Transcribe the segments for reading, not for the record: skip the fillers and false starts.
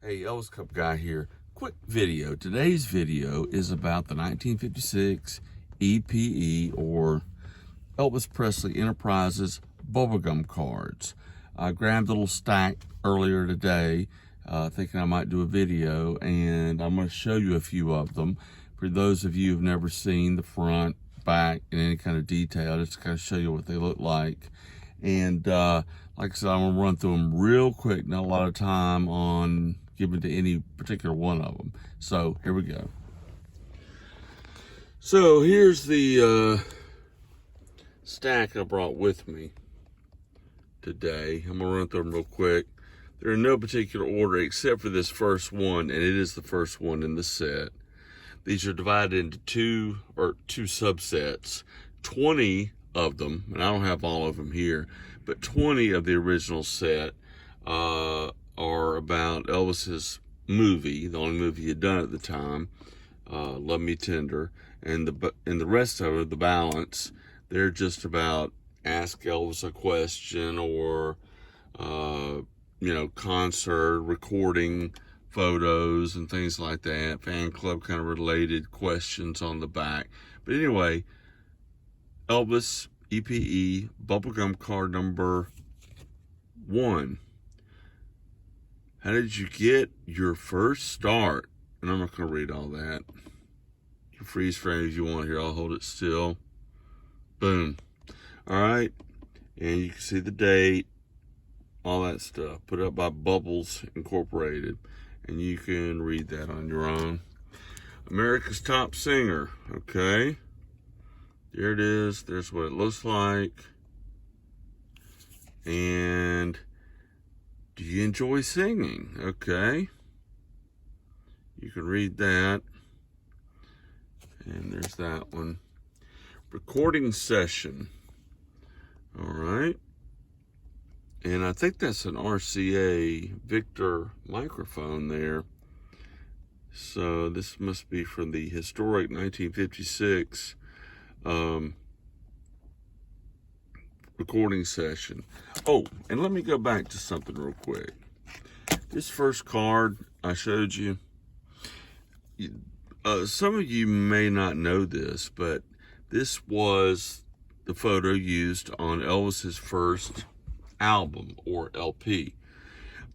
Hey, Elvis Cup guy here. Quick video. Today's video is about the 1956 EPE or Elvis Presley Enterprises bubblegum cards. I grabbed a little stack earlier today thinking I might do a video, and I'm going to show you a few of them. For those of you who've never seen the front, back, in any kind of detail, just to kind of show you what they look like. And like I said, I'm going to run through them real quick, not a lot of time on given to any particular one of them. So here we go. So here's the stack I brought with me today. I'm going to run through them real quick. They're in no particular order except for this first one, and it is the first one in the set. These are divided into two subsets. 20 of them, and I don't have all of them here, but 20 of the original set are about Elvis's movie, the only movie he had done at the time, Love Me Tender, and the rest of it, the balance, they're just about ask Elvis a question or concert recording photos and things like that, fan club kind of related questions on the back. But anyway, Elvis EPE bubblegum card number 1. How did you get your first start? And I'm not going to read all that. You freeze frame if you want here. I'll hold it still. Boom. All right. And you can see the date, all that stuff. Put up by Bubbles Incorporated. And you can read that on your own. America's Top Singer. Okay. There it is. There's what it looks like. And do you enjoy singing? Okay. You can read that. And there's that one. Recording session. All right. And I think that's an RCA Victor microphone there. So this must be from the historic 1956 recording session. Oh, and let me go back to something real quick. This first card I showed you, some of you may not know this, but this was the photo used on Elvis's first album or LP.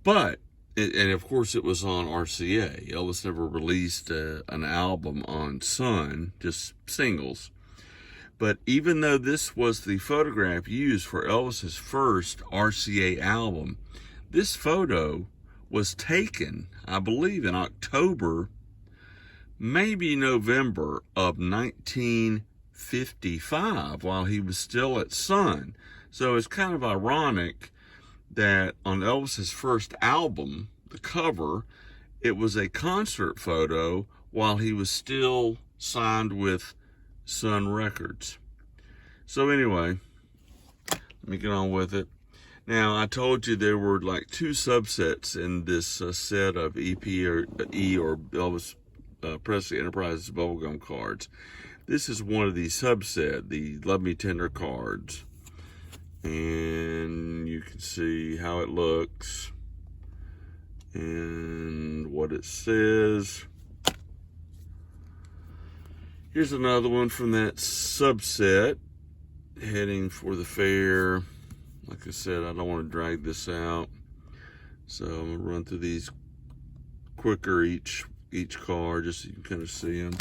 But, and of course it was on RCA. Elvis never released an album on Sun, just singles. But even though this was the photograph used for Elvis's first RCA album, this photo was taken, I believe, in October, maybe November of 1955, while he was still at Sun. So it's kind of ironic that on Elvis's first album, the cover, it was a concert photo while he was still signed with Sun Records. So anyway, let me get on with it. Now, I told you there were like two subsets in this set of EP or Elvis Presley Enterprises bubblegum cards. This is one of the subset, the Love Me Tender cards. And you can see how it looks and what it says. Here's another one from that subset, heading for the fair. Like I said, I don't want to drag this out, so I'm going to run through these quicker each card just so you can kind of see them.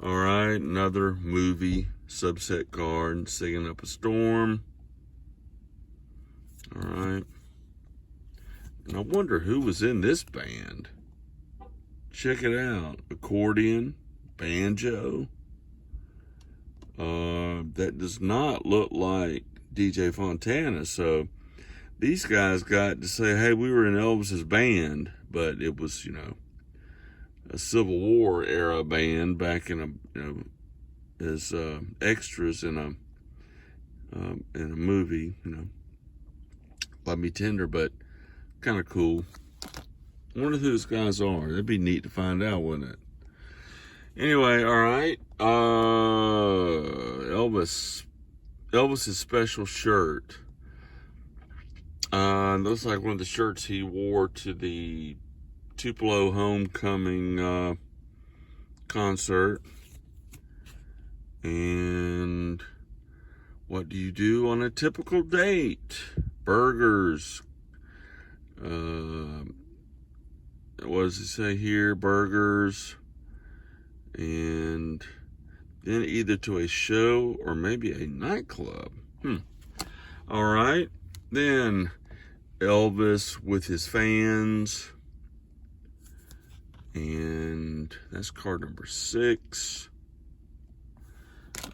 All right, another movie subset card, Singing Up a Storm. All right. And I wonder who was in this band. Check it out. Accordion, banjo. That does not look like DJ Fontana. So these guys got to say, hey, we were in Elvis's band, but it was, a Civil War era band back in as extras in a movie, Love Me Tender, but kind of cool. I wonder who those guys are. That'd be neat to find out, wouldn't it? Anyway, all right. Elvis's special shirt. Looks like one of the shirts he wore to the Tupelo homecoming concert. And what do you do on a typical date? Burgers. What does it say here? Burgers. And then either to a show or maybe a nightclub. All right. Then Elvis with his fans. And that's card number 6.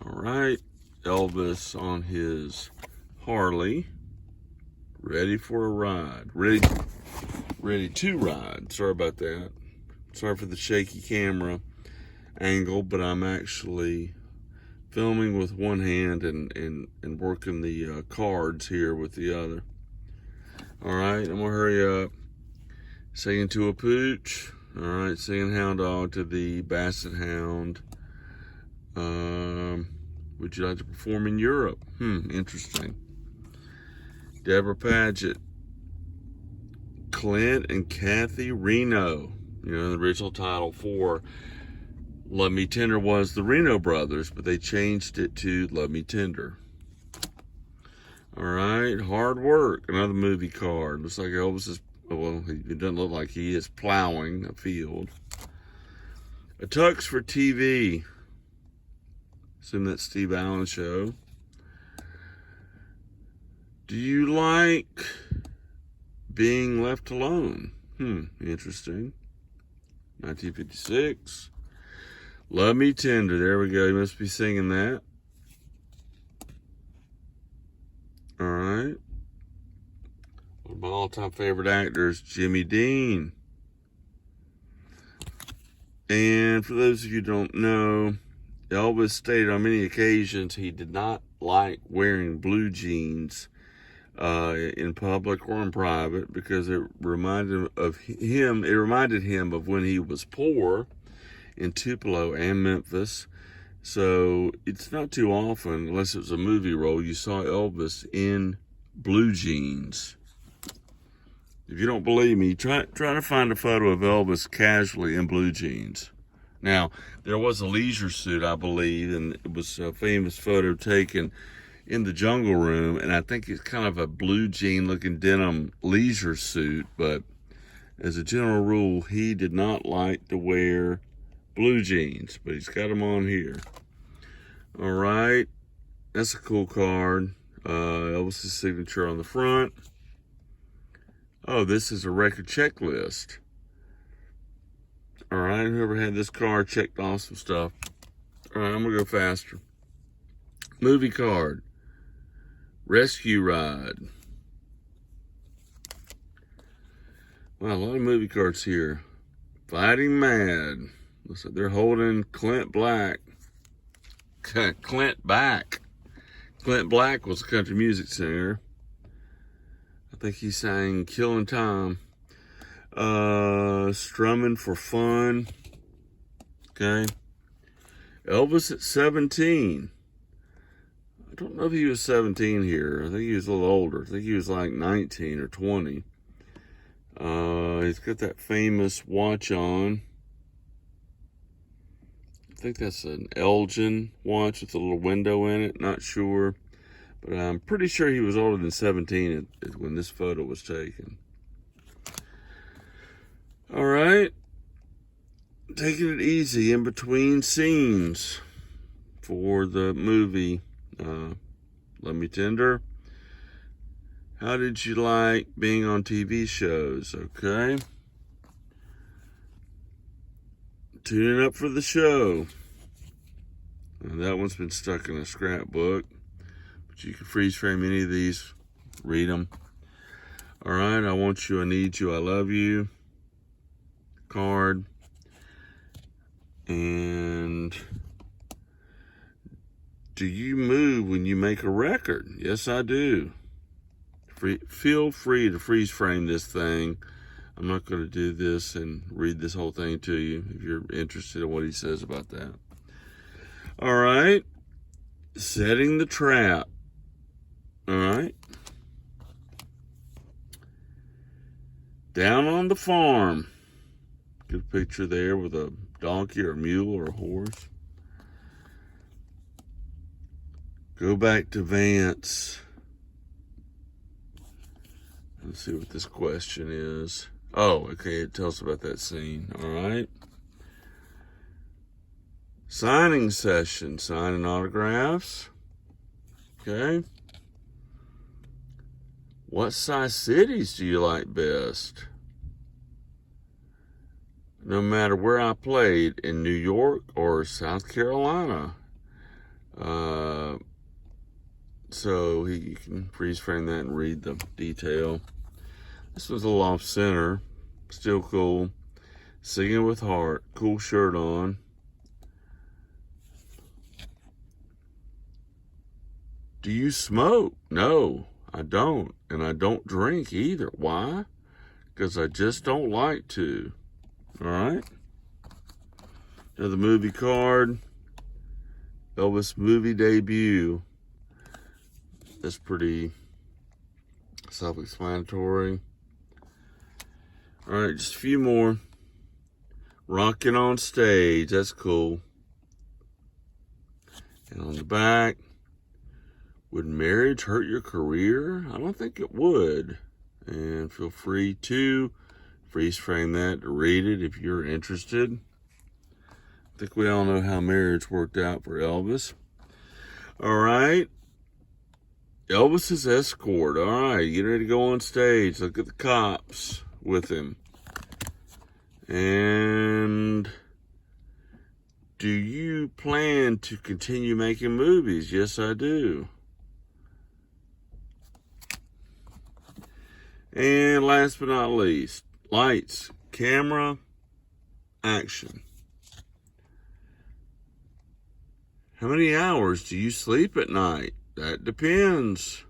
All right. Elvis on his Harley. Ready for a ride. Ready to ride. Sorry about that. Sorry for the shaky camera angle, but I'm actually filming with one hand and working the cards here with the other. All right, I'm gonna hurry up. Singing to a pooch. All right, singing hound dog to the basset hound. Would you like to perform in Europe? Interesting. Deborah Paget. Clint and Kathy Reno. You know, the original title for Love Me Tender was the Reno Brothers, but they changed it to Love Me Tender. All right, Hard Work, another movie card. Looks like Elvis is, well, it doesn't look like he is plowing a field. A Tux for TV. Assume that's Steve Allen show. Do you like being left alone? Interesting. 1956. Love Me Tender. There we go. You must be singing that. All right. One of my all-time favorite actors, Jimmy Dean. And for those of you who don't know, Elvis stated on many occasions he did not like wearing blue jeans in public or in private because it reminded him of when he was poor in Tupelo and Memphis. So it's not too often, unless it was a movie role, you saw Elvis in blue jeans. If you don't believe me, try to find a photo of Elvis casually in blue jeans. Now, there was a leisure suit, I believe, and it was a famous photo taken in the Jungle Room, and I think it's kind of a blue jean looking denim leisure suit, but as a general rule, he did not like to wear blue jeans, but he's got them on here. All right, that's a cool card. Elvis's signature on the front. Oh, this is a record checklist. All right, whoever had this card checked off some stuff. All right, I'm gonna go faster. Movie card. Rescue Ride. Wow, a lot of movie cards here. Fighting Mad. Looks like they're holding Clint Black. Clint back. Clint Black was a country music singer. I think he sang Killin' Time. Strumming for Fun. Okay. Elvis at 17. I don't know if he was 17 here. I think he was a little older. I think he was like 19 or 20. He's got that famous watch on. I think that's an Elgin watch with a little window in it. Not sure. But I'm pretty sure he was older than 17 when this photo was taken. All right. Taking it easy in between scenes for the movie Love Me Tender. How did you like being on TV shows? Okay. Tuning up for the show. And that one's been stuck in a scrapbook. But you can freeze frame any of these. Read them. All right. I Want You, I Need You, I Love You. Card. And do you move when you make a record? Yes, I do. Feel free to freeze frame this thing. I'm not going to do this and read this whole thing to you if you're interested in what he says about that. All right. Setting the trap. All right. Down on the Farm. Good picture there with a donkey or a mule or a horse. Go back to Vance. Let's see what this question is. Oh, okay, it tells about that scene. All right. Signing session, signing autographs. Okay. What size cities do you like best? No matter where I played, in New York or South Carolina. So you can freeze frame that and read the detail. This was a little off center. Still cool. Singing with Heart. Cool shirt on. Do you smoke? No, I don't. And I don't drink either. Why? Because I just don't like to. All right. Another movie card. Elvis movie debut. That's pretty self-explanatory. All right, just a few more. Rocking on stage. That's cool. And on the back, would marriage hurt your career? I don't think it would. And feel free to freeze frame that to read it if you're interested. I think we all know how marriage worked out for Elvis. All right. Elvis's escort. All right, get ready to go on stage. Look at the cops with him. And do you plan to continue making movies? Yes, I do. And last but not least, lights, camera, action. How many hours do you sleep at night? That depends.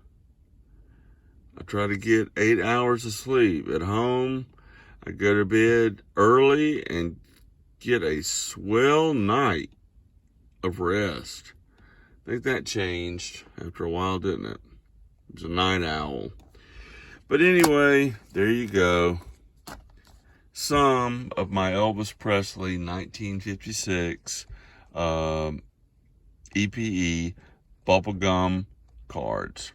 I try to get 8 hours of sleep. At home, I go to bed early and get a swell night of rest. I think that changed after a while, didn't it? It was a night owl. But anyway, there you go. Some of my Elvis Presley 1956 EPE bubblegum cards.